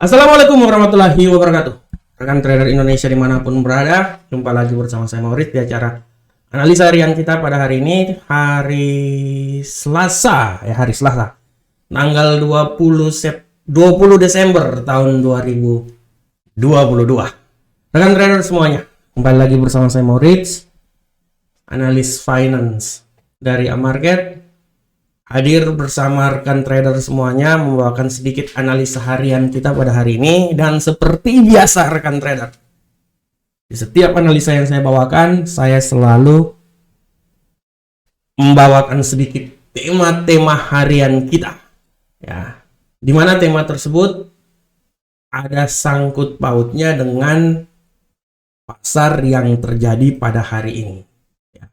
Assalamualaikum warahmatullahi wabarakatuh. Rekan trader Indonesia dimanapun berada, jumpa lagi bersama saya Maurits di acara analisa harian kita pada hari ini, hari Selasa, tanggal 20 Desember tahun 2022. Rekan trader semuanya, kembali lagi bersama saya Maurits, analis finance dari Amarket. Hadir bersama rekan trader semuanya membawakan sedikit analisa harian kita pada hari ini. Dan seperti biasa rekan trader, di setiap analisa yang saya bawakan, saya selalu membawakan sedikit tema-tema harian kita, ya, dimana tema tersebut ada sangkut pautnya dengan pasar yang terjadi pada hari ini, ya.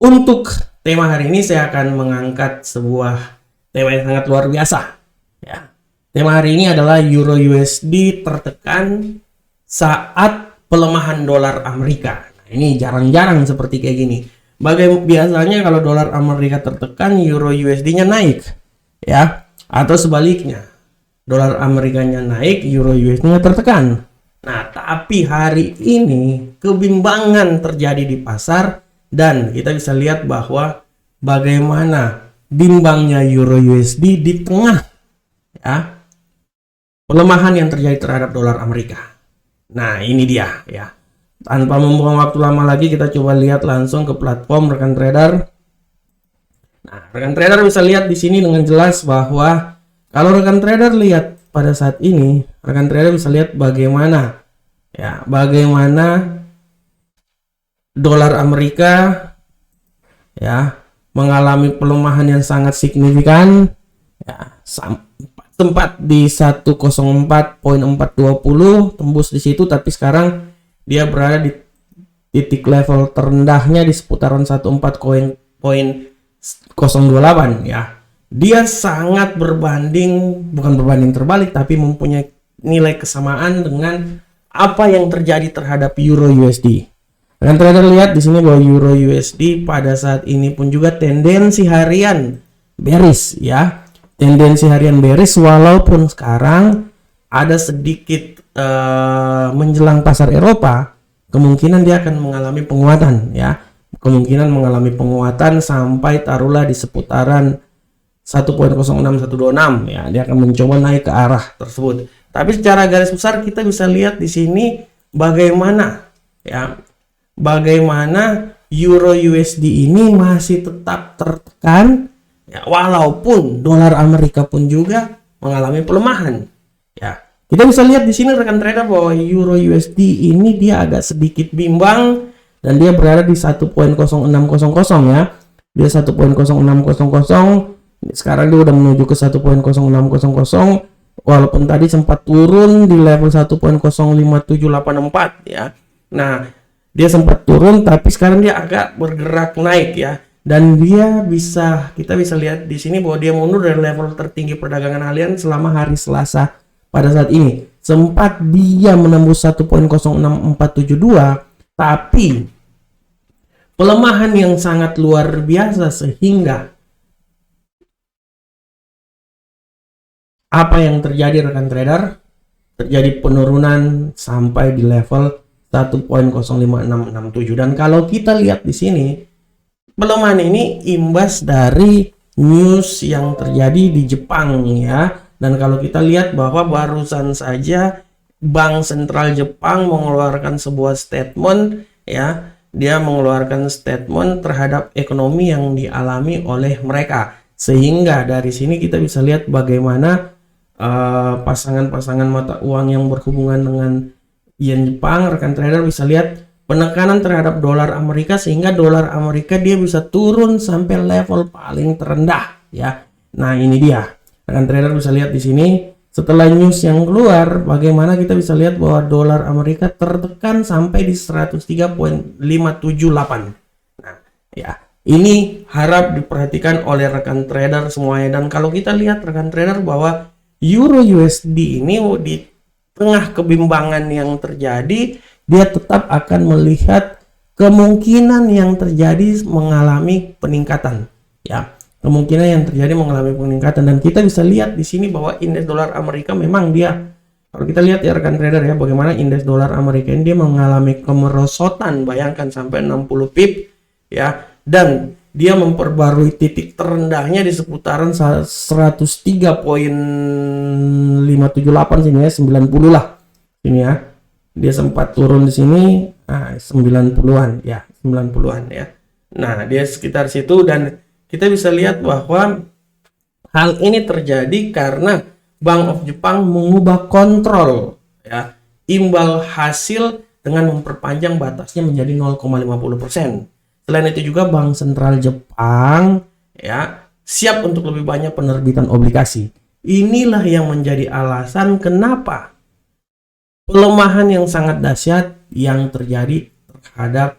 Untuk tema hari ini saya akan mengangkat sebuah tema yang sangat luar biasa, ya. Tema hari ini adalah Euro USD tertekan saat pelemahan dolar Amerika. Nah, ini jarang-jarang seperti kayak gini. Biasanya kalau dolar Amerika tertekan, Euro USD-nya naik, ya. Atau sebaliknya, dolar Amerikanya naik, Euro USD-nya tertekan. Nah, tapi hari ini kebimbangan terjadi di pasar. Dan kita bisa lihat bahwa bagaimana bimbangnya Euro USD di tengah, ya, pelemahan yang terjadi terhadap dolar Amerika. Nah, ini dia, ya. Tanpa membuang waktu lama lagi, kita coba lihat langsung ke platform rekan trader. Nah, rekan trader bisa lihat di sini dengan jelas bahwa kalau rekan trader lihat pada saat ini, rekan trader bisa lihat bagaimana, ya, bagaimana dolar Amerika, ya, mengalami pelemahan yang sangat signifikan, ya, sempat di 104.420 tembus di situ, tapi sekarang dia berada di titik level terendahnya di seputaran 14.028, ya. Dia sangat bukan berbanding terbalik, tapi mempunyai nilai kesamaan dengan apa yang terjadi terhadap Euro USD. Dan trader lihat di sini bahwa Euro USD pada saat ini pun juga tendensi harian bearish, ya. Tendensi harian bearish walaupun sekarang ada sedikit menjelang pasar Eropa, kemungkinan dia akan mengalami penguatan, ya. Kemungkinan mengalami penguatan sampai taruhlah di seputaran 1.06126, ya. Dia akan mencoba naik ke arah tersebut. Tapi secara garis besar kita bisa lihat di sini bagaimana, ya, bagaimana Euro USD ini masih tetap tertekan, ya, walaupun dolar Amerika pun juga mengalami pelemahan, ya. Kita bisa lihat di sini rekan trader bahwa Euro USD ini dia agak sedikit bimbang dan dia berada di 1.0600, ya. Dia 1.0600, sekarang dia udah menuju ke 1.0600 walaupun tadi sempat turun di level 1.05784, ya. Nah, dia sempat turun tapi sekarang dia agak bergerak naik, ya. Dan kita bisa lihat di sini bahwa dia mundur dari level tertinggi perdagangan harian selama hari Selasa pada saat ini. Sempat dia menembus 1.06472, tapi pelemahan yang sangat luar biasa sehingga apa yang terjadi rekan trader? Terjadi penurunan sampai di level 1.05667. Dan kalau kita lihat di sini, pelemahan ini imbas dari news yang terjadi di Jepang, ya. Dan kalau kita lihat bahwa barusan saja Bank Sentral Jepang mengeluarkan sebuah statement, ya. Dia mengeluarkan statement terhadap ekonomi yang dialami oleh mereka. Sehingga dari sini kita bisa lihat bagaimana pasangan-pasangan mata uang yang berhubungan dengan yen Jepang, rekan trader bisa lihat penekanan terhadap dolar Amerika sehingga dolar Amerika dia bisa turun sampai level paling terendah, ya. Nah, ini dia. Rekan trader bisa lihat di sini setelah news yang keluar bagaimana kita bisa lihat bahwa dolar Amerika tertekan sampai di 103.578. Nah, ya. Ini harap diperhatikan oleh rekan trader semuanya. Dan kalau kita lihat rekan trader bahwa Euro USD ini di tengah kebimbangan yang terjadi, dia tetap akan melihat kemungkinan yang terjadi mengalami peningkatan, ya. Kemungkinan yang terjadi mengalami peningkatan. Dan kita bisa lihat di sini bahwa indeks dolar Amerika memang dia Kalau kita lihat ya rekan trader ya, bagaimana indeks dolar Amerika ini dia mengalami kemerosotan, bayangkan sampai 60 pip ya, dan dia memperbarui titik terendahnya di seputaran 103.578 sini ya, 90 lah sini ya. Dia sempat turun di sini 90-an ya, 90-an ya. Nah, dia sekitar situ, dan kita bisa lihat bahwa hal ini terjadi karena Bank of Jepang mengubah kontrol ya imbal hasil dengan memperpanjang batasnya menjadi 0,50%. Selain itu juga Bank Sentral Jepang ya siap untuk lebih banyak penerbitan obligasi. Inilah yang menjadi alasan kenapa pelemahan yang sangat dahsyat yang terjadi terhadap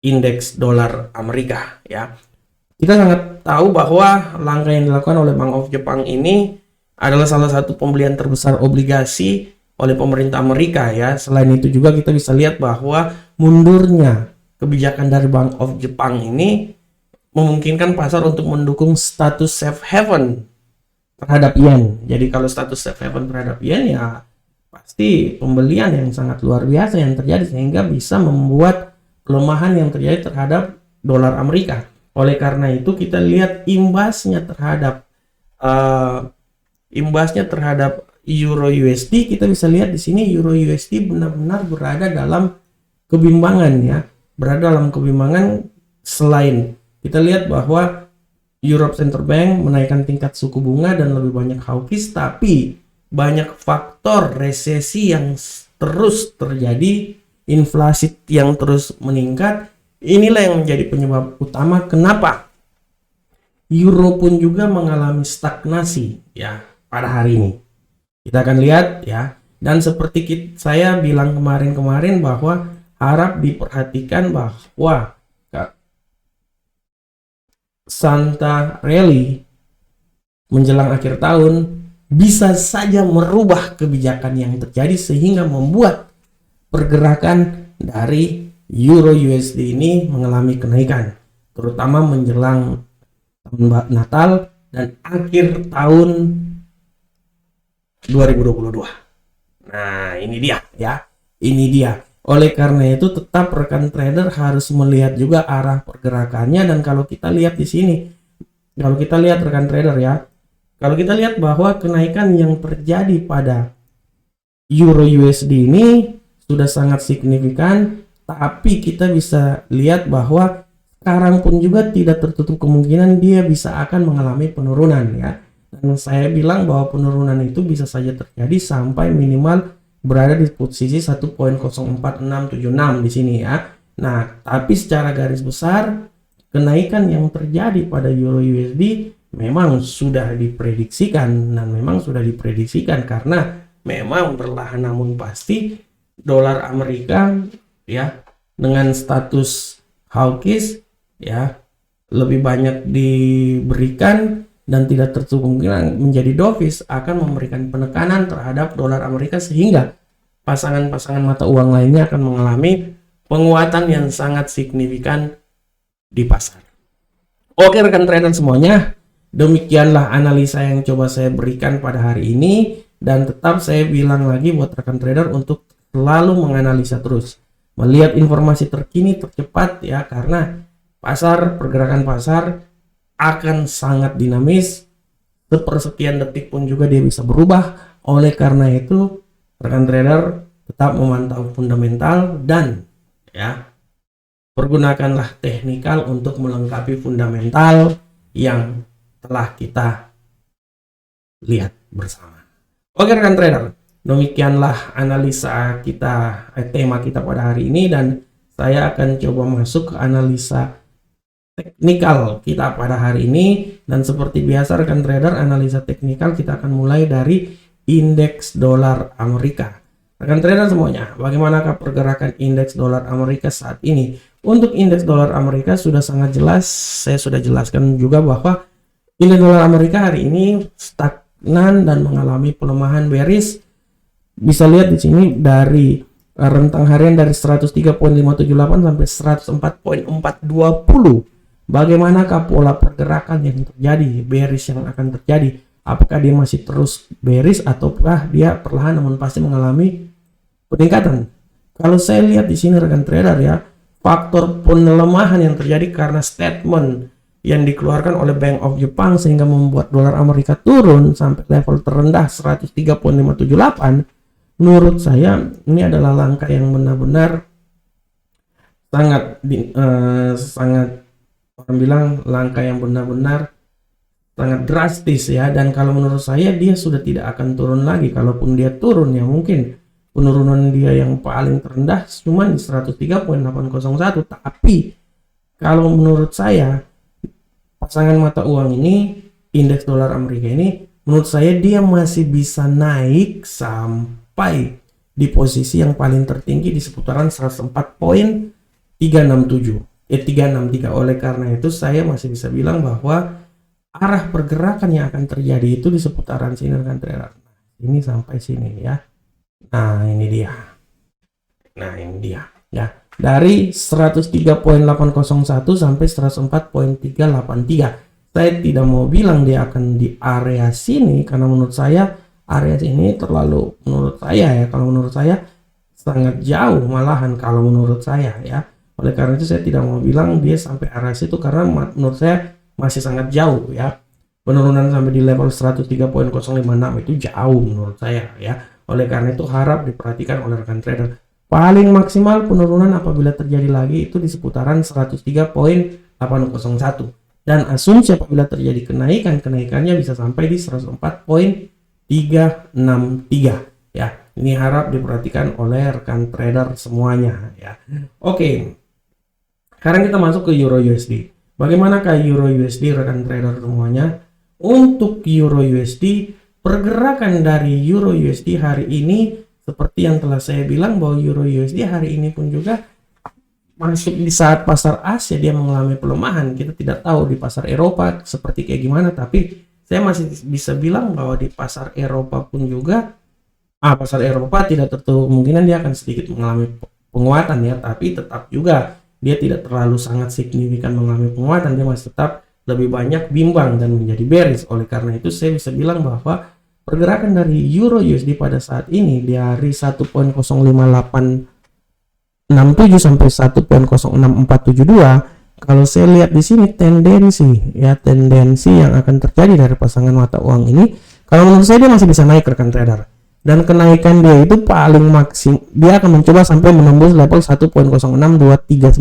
indeks dolar Amerika ya. Kita sangat tahu bahwa langkah yang dilakukan oleh Bank of Jepang ini adalah salah satu pembelian terbesar obligasi oleh pemerintah Amerika ya. Selain itu juga kita bisa lihat bahwa mundurnya kebijakan dari Bank of Jepang ini memungkinkan pasar untuk mendukung status safe haven terhadap yen. Jadi kalau status safe haven terhadap yen ya pasti pembelian yang sangat luar biasa yang terjadi, sehingga bisa membuat pelemahan yang terjadi terhadap dolar Amerika. Oleh karena itu kita lihat imbasnya terhadap Euro USD. Kita bisa lihat di sini Euro USD benar-benar berada dalam kebimbangan ya, berada dalam kebimbangan. Selain kita lihat bahwa Europe Central Bank menaikkan tingkat suku bunga dan lebih banyak hawkish, tapi banyak faktor resesi yang terus terjadi, inflasi yang terus meningkat. Inilah yang menjadi penyebab utama kenapa Euro pun juga mengalami stagnasi ya pada hari ini. Kita akan lihat ya, dan seperti saya bilang kemarin bahwa harap diperhatikan bahwa Santa Rally menjelang akhir tahun bisa saja merubah kebijakan yang terjadi sehingga membuat pergerakan dari Euro USD ini mengalami kenaikan, terutama menjelang Natal dan akhir tahun 2022. Nah, ini dia ya. Ini dia. Oleh karena itu tetap rekan trader harus melihat juga arah pergerakannya, dan kalau kita lihat di sini, kalau kita lihat rekan trader ya, kalau kita lihat bahwa kenaikan yang terjadi pada Euro USD ini sudah sangat signifikan, tapi kita bisa lihat bahwa sekarang pun juga tidak tertutup kemungkinan dia bisa akan mengalami penurunan ya. Dan saya bilang bahwa penurunan itu bisa saja terjadi sampai minimal berada di posisi 1.04676 di sini ya. Nah, tapi secara garis besar kenaikan yang terjadi pada Euro USD memang sudah diprediksikan, dan memang sudah diprediksikan karena memang perlahan namun pasti dolar Amerika ya dengan status hawkish ya lebih banyak diberikan dan tidak tertutup kemungkinan menjadi dovish akan memberikan penekanan terhadap dolar Amerika, sehingga pasangan-pasangan mata uang lainnya akan mengalami penguatan yang sangat signifikan di pasar. Oke rekan trader semuanya, demikianlah analisa yang coba saya berikan pada hari ini, dan tetap saya bilang lagi buat rekan trader untuk selalu menganalisa terus, melihat informasi terkini tercepat ya, karena pergerakan pasar akan sangat dinamis, sepersekian detik pun juga dia bisa berubah. Oleh karena itu rekan trader tetap memantau fundamental dan ya pergunakanlah teknikal untuk melengkapi fundamental yang telah kita lihat bersama. Oke rekan trader, demikianlah analisa kita, tema kita pada hari ini, dan saya akan coba masuk ke analisa teknikal kita pada hari ini. Dan seperti biasa rekan trader, analisa teknikal kita akan mulai dari indeks dolar Amerika. Rekan trader semuanya, bagaimanakah pergerakan indeks dolar Amerika saat ini? Untuk indeks dolar Amerika sudah sangat jelas, saya sudah jelaskan juga bahwa indeks dolar Amerika hari ini stagnan dan mengalami pelemahan bearish. Bisa lihat di sini dari rentang harian dari 103.578 sampai 104.420. Bagaimanakah pola pergerakan yang terjadi, bearish yang akan terjadi? apakah dia masih terus bearish ataukah dia perlahan namun pasti mengalami peningkatan. Kalau saya lihat di sini rekan trader ya, faktor penelemahan yang terjadi karena statement yang dikeluarkan oleh Bank of Japan sehingga membuat dolar Amerika turun sampai level terendah 103.578. Menurut saya ini adalah langkah yang benar-benar sangat orang bilang langkah yang benar-benar sangat drastis ya. Dan kalau menurut saya dia sudah tidak akan turun lagi. Kalaupun dia turun ya mungkin penurunan dia yang paling terendah cuma di 103.801. Tapi kalau menurut saya pasangan mata uang ini, indeks dolar Amerika ini, menurut saya dia masih bisa naik sampai di posisi yang paling tertinggi di seputaran 363. Oleh karena itu saya masih bisa bilang bahwa arah pergerakan yang akan terjadi itu di seputaran sini rekan trader. Ini sampai sini ya. Nah, ini dia. Ya. Dari 103.801 sampai 104.383. Saya tidak mau bilang dia akan di area sini karena menurut saya area ini terlalu, menurut saya sangat jauh malahan kalau menurut saya ya. Oleh karena itu saya tidak mau bilang dia sampai area situ karena menurut saya masih sangat jauh ya. Penurunan sampai di level 103.056 itu jauh menurut saya ya. Oleh karena itu harap diperhatikan oleh rekan trader. Paling maksimal penurunan apabila terjadi lagi itu di seputaran 103.801. Dan asumsi apabila terjadi kenaikannya bisa sampai di 104.363 ya. Ini harap diperhatikan oleh rekan trader semuanya ya. Oke. Sekarang kita masuk ke Euro USD. Bagaimanakah Euro USD rekan trader semuanya? Untuk Euro USD, pergerakan dari Euro USD hari ini seperti yang telah saya bilang bahwa Euro USD hari ini pun juga masuk di saat pasar Asia dia mengalami pelemahan. Kita tidak tahu di pasar Eropa seperti kayak gimana, tapi saya masih bisa bilang bahwa di pasar Eropa pun juga pasar Eropa tidak tertutup kemungkinan dia akan sedikit mengalami penguatan ya, tapi tetap juga dia tidak terlalu sangat signifikan mengalami penguatan, dia masih tetap lebih banyak bimbang dan menjadi bearish. Oleh karena itu saya bisa bilang bahwa pergerakan dari Euro USD pada saat ini dari 1.05867 sampai 1.06472. Kalau saya lihat di sini tendensi yang akan terjadi dari pasangan mata uang ini, kalau menurut saya dia masih bisa naik rekan trader. Dan kenaikan dia itu paling maksim, dia akan mencoba sampai menembus level 1.06239.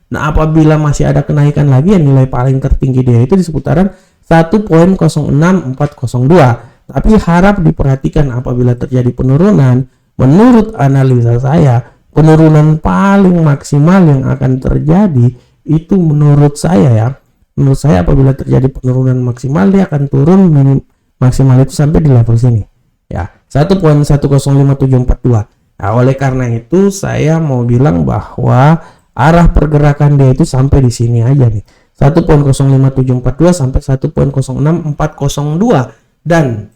Nah, apabila masih ada kenaikan lagi, ya nilai paling tertinggi dia itu di seputaran 1.06402. Tapi harap diperhatikan apabila terjadi penurunan, menurut analisa saya, penurunan paling maksimal yang akan terjadi itu menurut saya apabila terjadi penurunan maksimal dia akan turun maksimal itu sampai di level sini. Ya, 1.105742. Nah, oleh karena itu saya mau bilang bahwa arah pergerakan dia itu sampai di sini aja nih. 1.05742 sampai 1.06402. Dan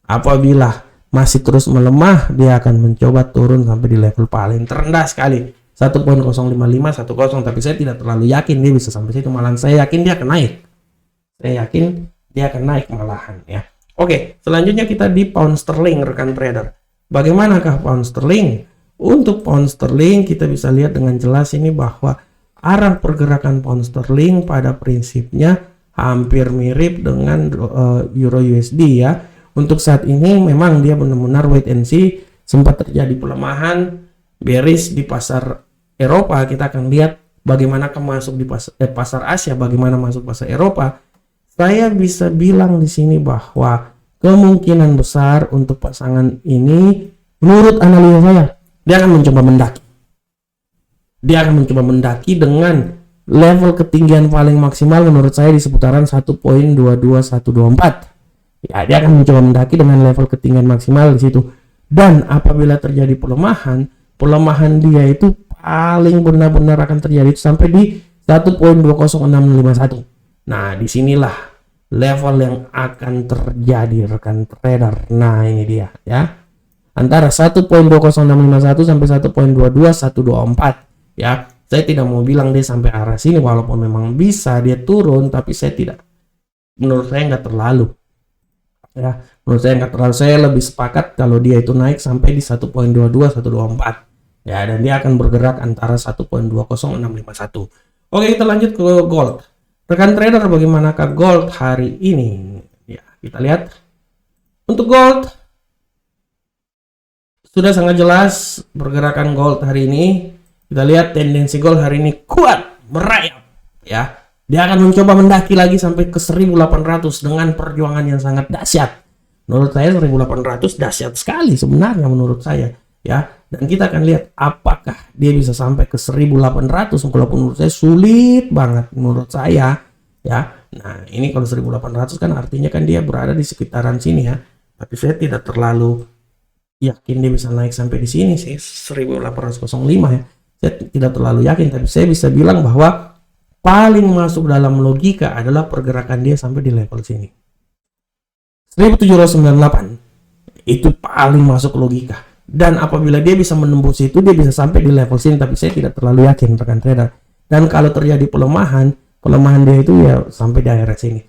apabila masih terus melemah dia akan mencoba turun sampai di level paling terendah sekali 1.05510, tapi saya tidak terlalu yakin dia bisa sampai situ, malahan saya yakin dia akan naik malahan ya. Oke, selanjutnya kita di pound sterling rekan trader. Bagaimanakah pound sterling? Untuk pound sterling kita bisa lihat dengan jelas ini bahwa arah pergerakan pound sterling pada prinsipnya hampir mirip dengan Euro USD ya. Untuk saat ini memang dia benar-benar wait and see, sempat terjadi pelemahan bearish di pasar Eropa. Kita akan lihat bagaimana masuk di pasar Asia, bagaimana masuk pasar Eropa. Saya bisa bilang di sini bahwa kemungkinan besar untuk pasangan ini menurut analisa saya dia akan mencoba mendaki dengan level ketinggian paling maksimal menurut saya di seputaran 1.22124. Ya, dia akan mencoba mendaki dengan level ketinggian maksimal di situ. Dan apabila terjadi pelemahan dia itu paling benar-benar akan terjadi sampai di 1.20651. Nah, disinilah level yang akan terjadi rekan trader. Nah, ini dia ya. Antara 1.20651 sampai 1.22124 ya. Saya tidak mau bilang dia sampai arah sini, walaupun memang bisa dia turun, tapi saya tidak menurut saya nggak terlalu. Ya, menurut saya nggak terlalu. Saya lebih sepakat kalau dia itu naik sampai di 1.22, 1.24. Ya, dan dia akan bergerak antara 1.20651. Oke, kita lanjut ke gold. Rekan trader, bagaimanakah gold hari ini? Ya, kita lihat. Untuk gold, sudah sangat jelas pergerakan gold hari ini. Kita lihat tendensi gold hari ini kuat, merayap. Ya, dia akan mencoba mendaki lagi sampai ke 1.800 dengan perjuangan yang sangat dahsyat. Menurut saya 1.800 dahsyat sekali sebenarnya menurut saya. Ya, dan kita akan lihat apakah dia bisa sampai ke 1.800, walaupun menurut saya sulit banget menurut saya. Ya, nah ini kalau 1.800 kan artinya kan dia berada di sekitaran sini ya. Tapi saya tidak terlalu yakin dia bisa naik sampai di sini sih, 1.805 ya. Saya tidak terlalu yakin, tapi saya bisa bilang bahwa paling masuk dalam logika adalah pergerakan dia sampai di level sini. 1798 itu paling masuk logika. Dan apabila dia bisa menembus itu, dia bisa sampai di level sini, tapi saya tidak terlalu yakin rekan trader. Dan kalau terjadi pelemahan dia itu ya sampai daerah sini.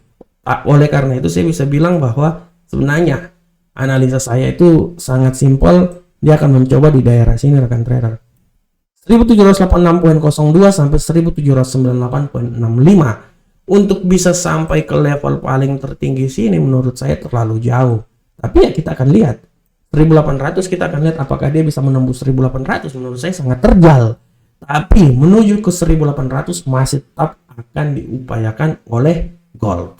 Oleh karena itu saya bisa bilang bahwa sebenarnya analisa saya itu sangat simpel, dia akan mencoba di daerah sini rekan trader. 1786.02 sampai 1798.65. Untuk bisa sampai ke level paling tertinggi sini menurut saya terlalu jauh. Tapi ya kita akan lihat 1.800, kita akan lihat apakah dia bisa menembus 1.800. Menurut saya sangat terjal. Tapi menuju ke 1.800 masih tetap akan diupayakan oleh gold.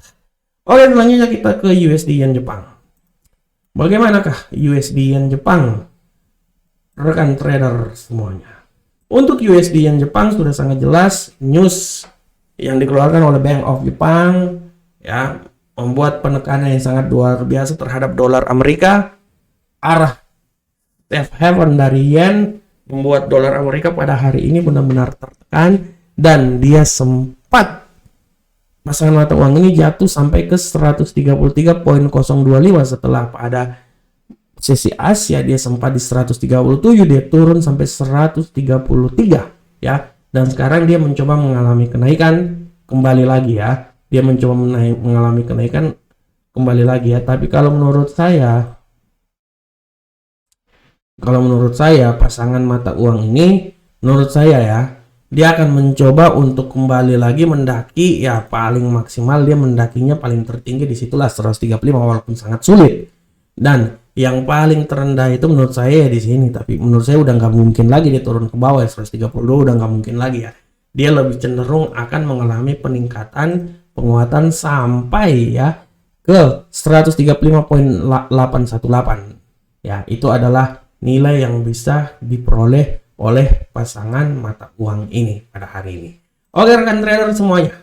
Oke, selanjutnya kita ke USD Yen Jepang. Bagaimanakah USD Yen Jepang? Rekan trader semuanya. Untuk USD Yen Jepang sudah sangat jelas news yang dikeluarkan oleh Bank of Jepang ya membuat penekanan yang sangat luar biasa terhadap dolar Amerika. Arah safe haven dari yen membuat dolar Amerika pada hari ini benar-benar tertekan dan dia sempat pasangan mata uang ini jatuh sampai ke 133.025 setelah pada sesi Asia dia sempat di 137, dia turun sampai 133 ya, dan sekarang dia mencoba mengalami kenaikan kembali lagi ya, dia mencoba mengalami kenaikan kembali lagi ya. Tapi kalau menurut saya pasangan mata uang ini menurut saya ya, dia akan mencoba untuk kembali lagi mendaki ya, paling maksimal dia mendakinya paling tertinggi disitulah 135 walaupun sangat sulit. Dan yang paling terendah itu menurut saya di sini, tapi menurut saya udah nggak mungkin lagi dia turun ke bawah ya, 132 udah nggak mungkin lagi ya. Dia lebih cenderung akan mengalami peningkatan penguatan sampai ya ke 135.818 ya. Itu adalah nilai yang bisa diperoleh oleh pasangan mata uang ini pada hari ini. Oke rekan trader semuanya,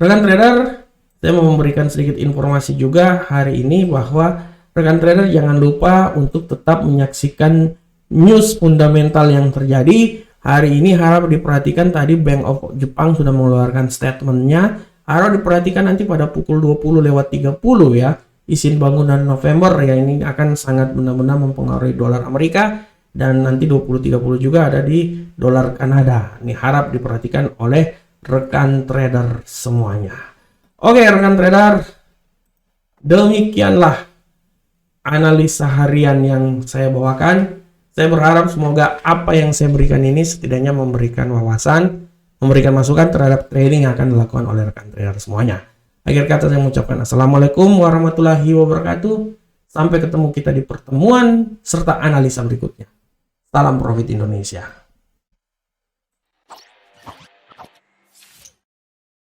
rekan trader, saya mau memberikan sedikit informasi juga hari ini bahwa rekan trader jangan lupa untuk tetap menyaksikan news fundamental yang terjadi hari ini. Harap diperhatikan, tadi Bank of Jepang sudah mengeluarkan statementnya. Harap diperhatikan nanti pada pukul 20:30 ya, izin bangunan November ya, ini akan sangat benar-benar mempengaruhi dolar Amerika. Dan nanti 20:30 juga ada di dolar Kanada. Ini harap diperhatikan oleh rekan trader semuanya. Oke rekan trader, demikianlah analisa harian yang saya bawakan. Saya berharap semoga apa yang saya berikan ini setidaknya memberikan wawasan, memberikan masukan terhadap trading yang akan dilakukan oleh rekan trader semuanya. Akhir kata saya mengucapkan assalamualaikum warahmatullahi wabarakatuh. Sampai ketemu kita di pertemuan serta analisa berikutnya. Salam profit Indonesia.